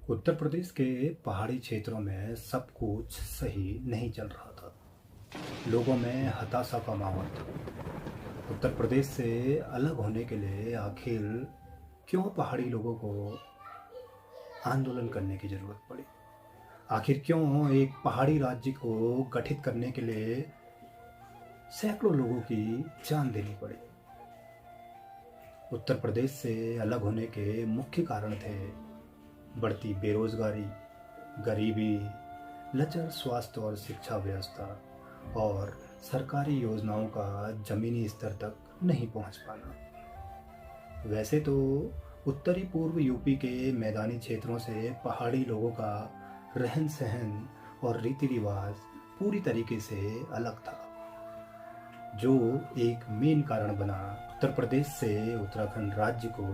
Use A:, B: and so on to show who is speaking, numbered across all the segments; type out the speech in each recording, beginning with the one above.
A: उत्तर प्रदेश के पहाड़ी क्षेत्रों में सब कुछ सही नहीं चल रहा था। लोगों में हताशा का माहौल था। उत्तर प्रदेश से अलग होने के लिए आखिर क्यों पहाड़ी लोगों को आंदोलन करने की ज़रूरत पड़ी? आखिर क्यों एक पहाड़ी राज्य को गठित करने के लिए सैकड़ों लोगों की जान देनी पड़ी? उत्तर प्रदेश से अलग होने के मुख्य कारण थे बढ़ती बेरोजगारी, गरीबी, लचर स्वास्थ्य और शिक्षा व्यवस्था और सरकारी योजनाओं का जमीनी स्तर तक नहीं पहुंच पाना। वैसे तो उत्तरी पूर्व यूपी के मैदानी क्षेत्रों से पहाड़ी लोगों का रहन सहन और रीति रिवाज पूरी तरीके से अलग था, जो एक मेन कारण बना उत्तर प्रदेश से उत्तराखंड राज्य को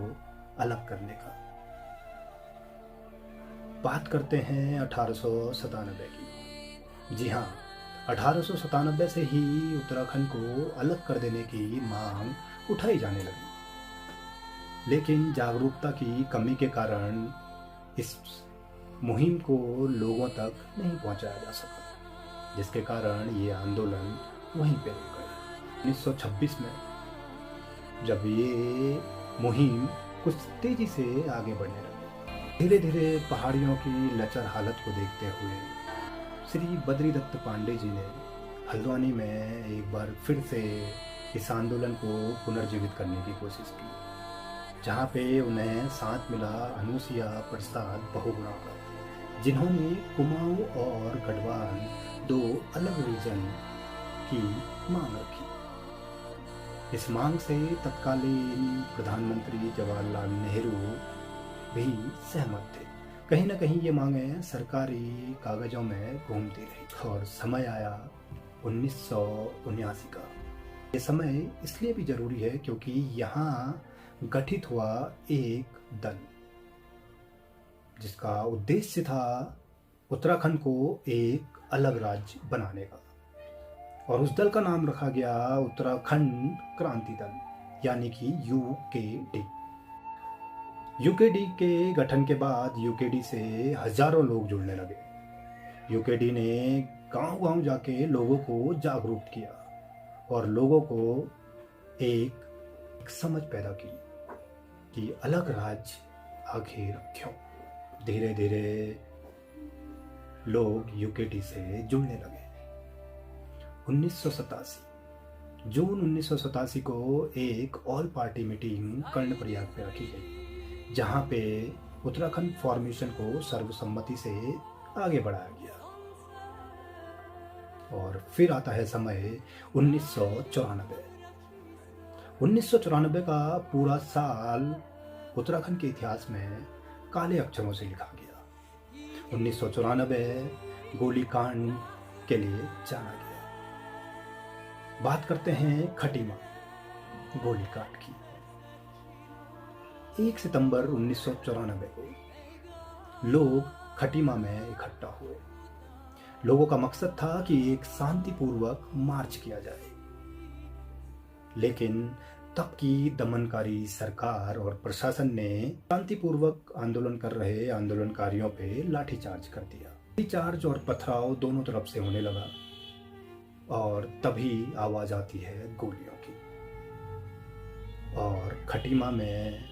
A: अलग करने का। बात करते हैं 1897 की। जी हाँ, 1897 से ही उत्तराखंड को अलग कर देने की मांग उठाई जाने लगी, लेकिन जागरूकता की कमी के कारण इस मुहिम को लोगों तक नहीं पहुंचाया जा सका, जिसके कारण ये आंदोलन वहीं पे रुक गया। 1926 में जब ये मुहिम कुछ तेजी से आगे बढ़ने लगी, धीरे धीरे पहाड़ियों की लचर हालत को देखते हुए श्री बद्रीदत्त पांडे जी ने हल्द्वानी में एक बार फिर से इस आंदोलन को पुनर्जीवित करने की कोशिश की, जहाँ पे उन्हें साथ मिला अनुसुईया प्रसाद बहुगुणा का, जिन्होंने कुमाऊं और गढ़वाल दो अलग रीजन की मांग रखी। इस मांग से तत्कालीन प्रधानमंत्री जवाहरलाल नेहरू भी सहमत थे। कहीं ना कहीं ये मांगें सरकारी कागजों में घूमती रही और समय आया 1979 का। ये समय इसलिए भी जरूरी है क्योंकि यहाँ गठित हुआ एक दल, जिसका उद्देश्य था उत्तराखंड को एक अलग राज्य बनाने का, और उस दल का नाम रखा गया उत्तराखंड क्रांति दल, यानी कि यूकेडी। यूकेडी के गठन के बाद यूकेडी से हजारों लोग जुड़ने लगे। यूकेडी ने गांव-गांव जाके लोगों को जागरूक किया और लोगों को एक समझ पैदा की कि अलग राज्य आखिर क्यों। धीरे धीरे लोग यूकेडी से जुड़ने लगे। 1987 जून 1987 को एक ऑल पार्टी मीटिंग कर्णप्रयाग पे रखी गई, जहां पे उत्तराखंड फॉर्मेशन को सर्वसम्मति से आगे बढ़ाया गया। और फिर आता है समय 1994। 1994 का पूरा साल उत्तराखंड के इतिहास में काले अक्षरों से लिखा गया। 1994 गोलीकांड के लिए जाना गया। बात करते हैं खटीमा गोलीकांड की। 1 सितंबर 1994 को लोग खटीमा में इकट्ठा हुए। लोगों का मकसद था कि एक शांतिपूर्वक मार्च किया जाए, लेकिन तब की दमनकारी सरकार और प्रशासन ने शांतिपूर्वक आंदोलन कर रहे आंदोलनकारियों पे लाठीचार्ज कर दिया। लाठीचार्ज और पथराव दोनों तरफ से होने लगा और तभी आवाज आती है गोलियों की। और खटीमा में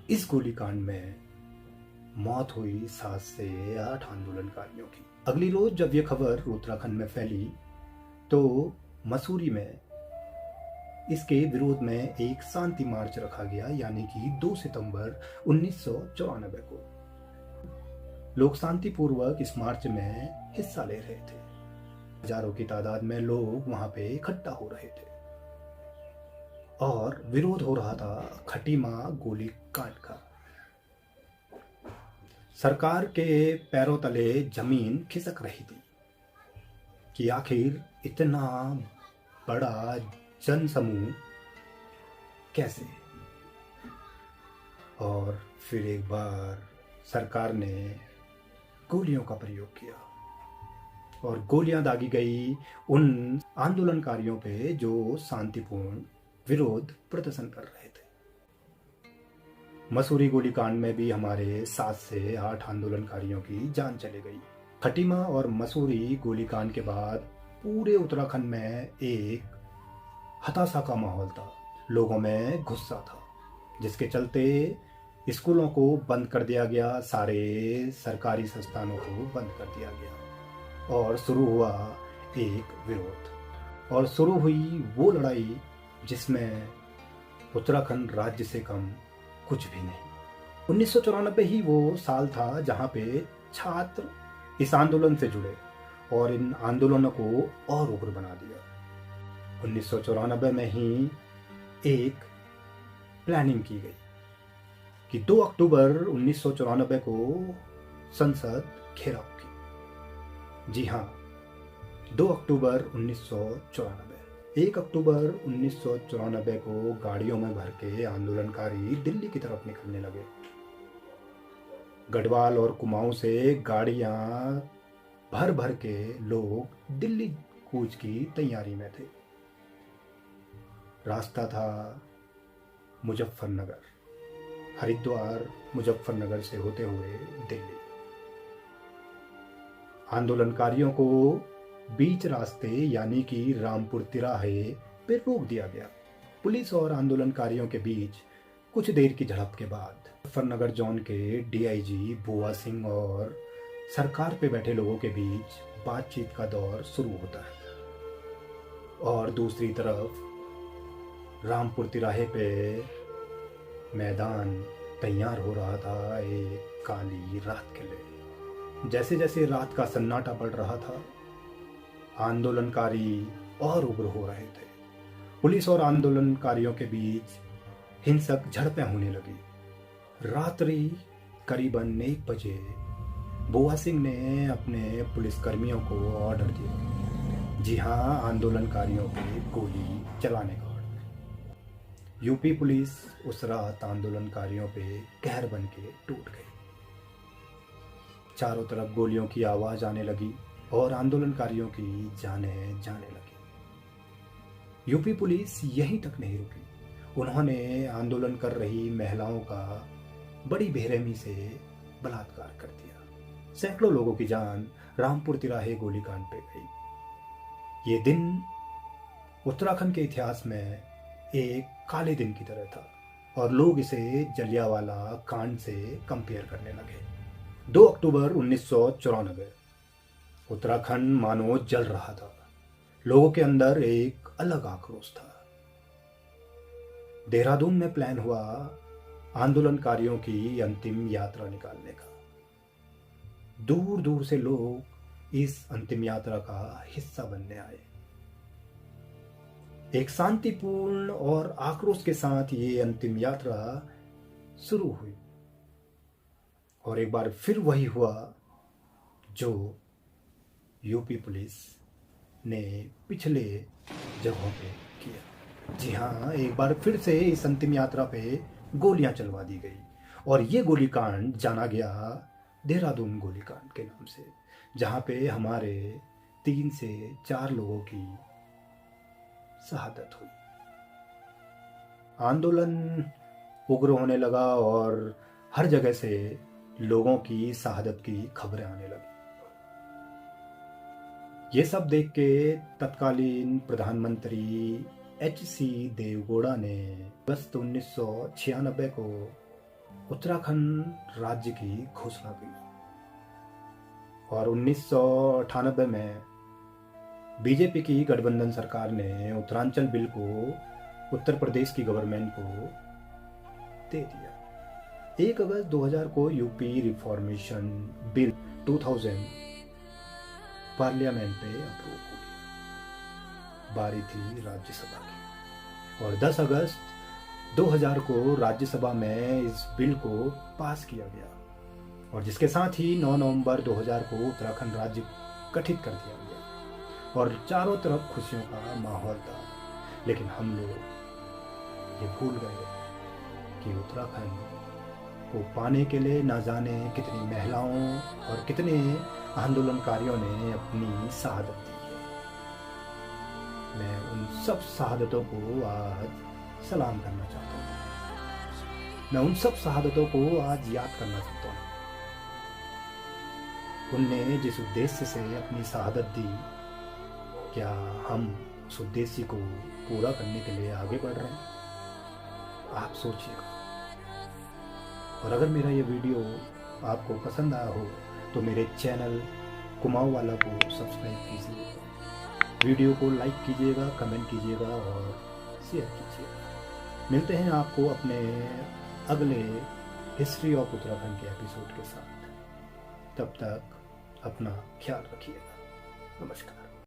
A: इस गोलीकांड में मौत हुई 7 से 8 आंदोलनकारियों की। अगली रोज जब यह खबर उत्तराखंड में फैली तो मसूरी में इसके विरोध में एक शांति मार्च रखा गया, यानी कि 2 सितंबर 1994 को। लोग शांतिपूर्वक इस मार्च में हिस्सा ले रहे थे। हजारों की तादाद में लोग वहां पे इकट्ठा हो रहे थे और विरोध हो रहा था खटीमा गोलीकांड का। सरकार के पैरों तले जमीन खिसक रही थी कि आखिर इतना बड़ा जनसमूह कैसे। और फिर एक बार सरकार ने गोलियों का प्रयोग किया और गोलियां दागी गई उन आंदोलनकारियों पे जो शांतिपूर्ण विरोध प्रदर्शन कर रहे थे। मसूरी गोलीकांड में भी हमारे 7 से 8 आंदोलनकारियों की जान चली गई। खटीमा और मसूरी गोलीकांड के बाद पूरे उत्तराखंड में एक हताशा का माहौल था। लोगों में गुस्सा था, जिसके चलते स्कूलों को बंद कर दिया गया, सारे सरकारी संस्थानों को बंद कर दिया गया और शुरू हुआ एक विरोध। और शुरू हुई वो लड़ाई जिसमें उत्तराखंड राज्य से कम कुछ भी नहीं। 1994 ही वो साल था जहाँ पे छात्र इस आंदोलन से जुड़े और इन आंदोलनों को और उग्र बना दिया। 1994 में ही एक प्लानिंग की गई कि 2 अक्टूबर 1994 को संसद घेराव की। जी हाँ, 2 अक्टूबर 1994। 1 अक्टूबर 1994 को गाड़ियों में भर के आंदोलनकारी दिल्ली की तरफ निकलने लगे। गढ़वाल और कुमाऊं से गाड़ियां भर भर के लोग दिल्ली कूच की तैयारी में थे। रास्ता था मुजफ्फरनगर, हरिद्वार मुजफ्फरनगर से होते हुए दिल्ली। आंदोलनकारियों को बीच रास्ते यानी कि रामपुर तिराहे पे रोक दिया गया। पुलिस और आंदोलनकारियों के बीच कुछ देर की झड़प के बाद मुजफ्फरनगर जोन के डीआईजी बुआ सिंह और सरकार पे बैठे लोगों के बीच बातचीत का दौर शुरू होता है। और दूसरी तरफ रामपुर तिराहे पे मैदान तैयार हो रहा था एक काली रात के लिए। जैसे जैसे रात का सन्नाटा पड़ रहा था, आंदोलनकारी और उग्र हो रहे थे। पुलिस और आंदोलनकारियों के बीच हिंसक झड़पें होने लगी। रात्रि करीबन 1 बजे बुआ सिंह ने अपने पुलिसकर्मियों को ऑर्डर दिया, जी हाँ, आंदोलनकारियों पे गोली चलाने का ऑर्डर। यूपी पुलिस उस रात आंदोलनकारियों पे कहर बन के टूट गई। चारों तरफ गोलियों की आवाज आने लगी और आंदोलनकारियों की जानें जाने लगी। यूपी पुलिस यहीं तक नहीं रुकी। उन्होंने आंदोलन कर रही महिलाओं का बड़ी बेरहमी से बलात्कार कर दिया। सैकड़ों लोगों की जान रामपुर तिराहे गोलीकांड पे गई। ये दिन उत्तराखंड के इतिहास में एक काले दिन की तरह था और लोग इसे जलियांवाला कांड से कंपेयर करने लगे। 2 अक्टूबर 1994 उत्तराखंड मानो जल रहा था। लोगों के अंदर एक अलग आक्रोश था। देहरादून में प्लान हुआ आंदोलनकारियों की अंतिम यात्रा निकालने का। दूर दूर से लोग इस अंतिम यात्रा का हिस्सा बनने आए। एक शांतिपूर्ण और आक्रोश के साथ ये अंतिम यात्रा शुरू हुई और एक बार फिर वही हुआ जो यूपी पुलिस ने पिछले जगहों पे किया। जी हाँ, एक बार फिर से इस अंतिम यात्रा पे गोलियां चलवा दी गई और ये गोलीकांड जाना गया देहरादून गोलीकांड के नाम से, जहाँ पे हमारे 3 से 4 लोगों की शहादत हुई। आंदोलन उग्र होने लगा और हर जगह से लोगों की शहादत की खबरें आने लगी। ये सब देख के तत्कालीन प्रधानमंत्री एच.सी. देवगौड़ा ने अगस्त 1996 को उत्तराखंड राज्य की घोषणा की और 1998 में बीजेपी की गठबंधन सरकार ने उत्तरांचल बिल को उत्तर प्रदेश की गवर्नमेंट को दे दिया। 1 अगस्त 2000 को यूपी रिफॉर्मेशन बिल 2000 पार्लियामेंट पे अप्रूव हुई। बारी थी राज्यसभा की और 10 अगस्त 2000 को राज्यसभा में इस बिल को पास किया गया और जिसके साथ ही 9 नवंबर 2000 को उत्तराखंड राज्य गठित कर दिया गया और चारों तरफ खुशियों का माहौल था। लेकिन हम लोग ये भूल गए कि उत्तराखंड को पाने के लिए न जाने कितनी महिलाओं और कितने आंदोलनकारियों ने अपनी शहादत दी है। मैं उन सब शहादतों को आज सलाम करना चाहता हूँ। मैं उन सब शहादतों को आज याद करना चाहता हूँ। उनने जिस उद्देश्य से अपनी शहादत दी, क्या हम उस उद्देश्य को पूरा करने के लिए आगे बढ़ रहे हैं? आप सोचिएगा। और अगर मेरा ये वीडियो आपको पसंद आया हो तो मेरे चैनल कुमाऊं वाला को सब्सक्राइब कीजिएगा, वीडियो को लाइक कीजिएगा, कमेंट कीजिएगा और शेयर कीजिएगा। मिलते हैं आपको अपने अगले हिस्ट्री ऑफ उत्तराखंड के एपिसोड के साथ। तब तक अपना ख्याल रखिएगा। नमस्कार।